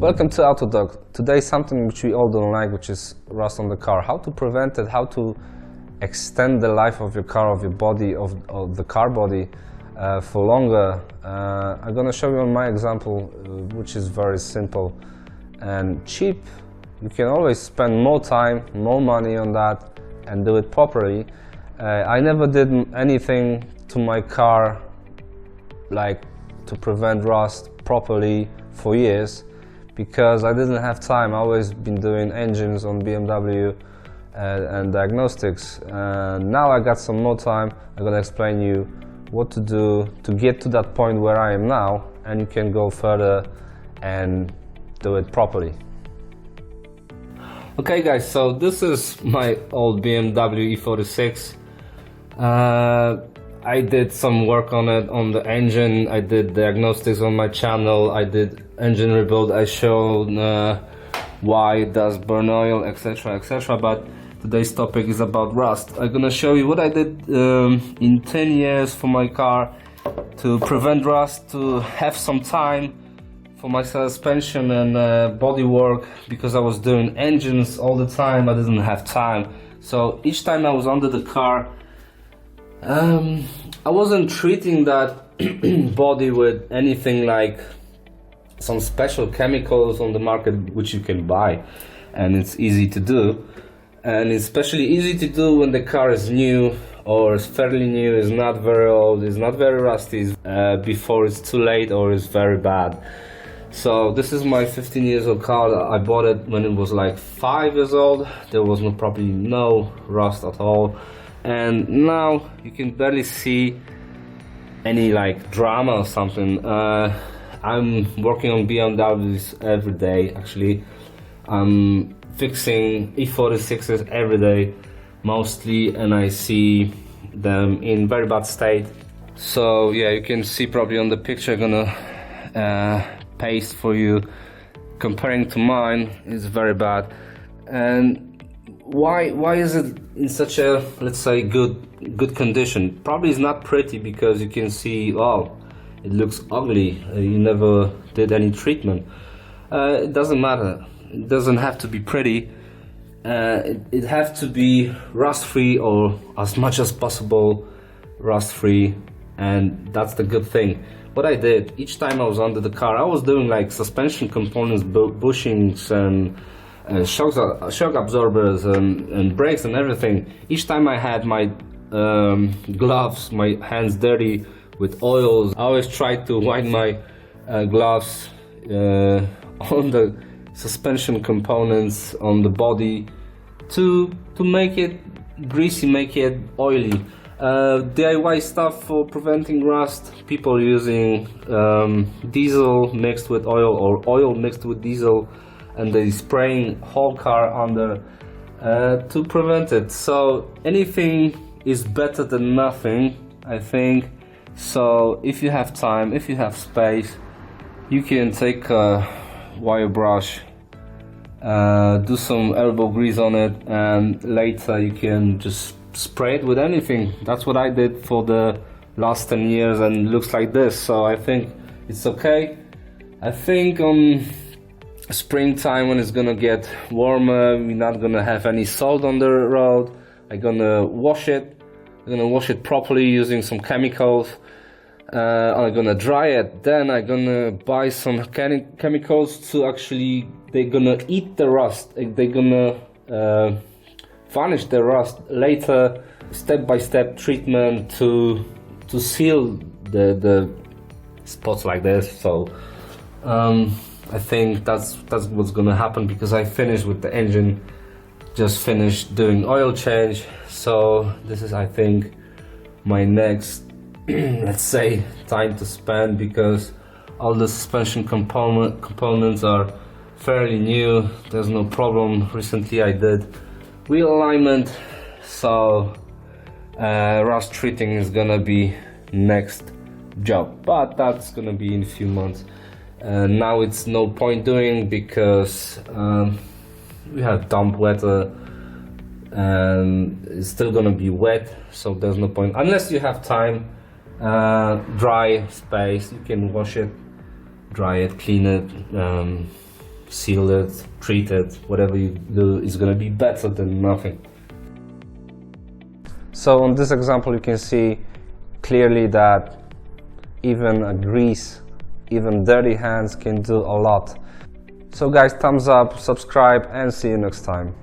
Welcome to Autodoc. Today something which we all don't like, which is rust on the car. How to prevent it, how to extend the life of your car, of your body, of the car body for longer. I'm gonna show you on my example, which is very simple and cheap. You can always spend more time, more money on that and do it properly. I never did anything to my car like to prevent rust properly for years, because I didn't have time. I always been doing engines on BMW and diagnostics. Now I got some more time. I'm gonna explain you what to do to get to that point where I am now, and you can go further and do it properly. Okay guys, so this is my old BMW E46. I did some work on it, on the engine. I did diagnostics on my channel. I did engine rebuild. I showed why it does burn oil, etc, etc. But today's topic is about rust. I'm gonna show you what I did in 10 years for my car to prevent rust, to have some time for my suspension and body work, because I was doing engines all the time. I didn't have time. So each time I was under the car, I wasn't treating that body with anything like some special chemicals on the market which you can buy, and it's easy to do, and it's especially easy to do when the car is new or is fairly new, is not very old, is not very rusty, before it's too late or is very bad. So this is my 15 years old car. I bought it when it was like 5 years old. There was probably no rust at all. And now you can barely see any like drama or something. I'm working on BMWs every day. Actually, I'm fixing E46s every day mostly, and I see them in very bad state. So yeah, you can see probably on the picture I'm gonna paste for you. Comparing to mine, is very bad. And why is it in such a, let's say, good condition? Probably it's not pretty, because you can see, oh, it looks ugly. You never did any treatment. It doesn't matter. It doesn't have to be pretty. It has to be rust free, or as much as possible rust free, and that's the good thing. What I did each time I was under the car, I was doing like suspension components, bushings and shock absorbers and brakes and everything. Each time I had my gloves, my hands dirty with oils, I always tried to wipe my gloves on the suspension components, on the body, to make it greasy, make it oily. DIY stuff for preventing rust, people using diesel mixed with oil, or oil mixed with diesel, and they spraying whole car under to prevent it. So anything is better than nothing, I think. So if you have time, if you have space, you can take a wire brush, do some elbow grease on it, and later you can just spray it with anything. That's what I did for the last 10 years, and it looks like this. So I think it's okay. I think on springtime, when it's gonna get warmer, we're not gonna have any salt on the road. I'm gonna wash it. I'm gonna wash it properly using some chemicals. I'm gonna dry it. Then I'm gonna buy some chemicals to actually, they're gonna eat the rust. They're gonna vanish the rust later. Step-by-step treatment to seal the spots like this. So I think that's what's gonna happen, because I finished with the engine, just finished doing oil change. So this is, I think, my next let's say time to spend, because all the suspension components are fairly new. There's no problem. Recently I did wheel alignment, so rust treating is gonna be next job, but that's gonna be in a few months. Now it's no point doing, because we have dump weather and it's still gonna be wet, so there's no point unless you have time. Dry space, you can wash it, dry it, clean it, seal it, treat it, whatever you do is going to be better than nothing. So on this example you can see clearly that even a grease, even dirty hands can do a lot. So guys, thumbs up, subscribe, and see you next time.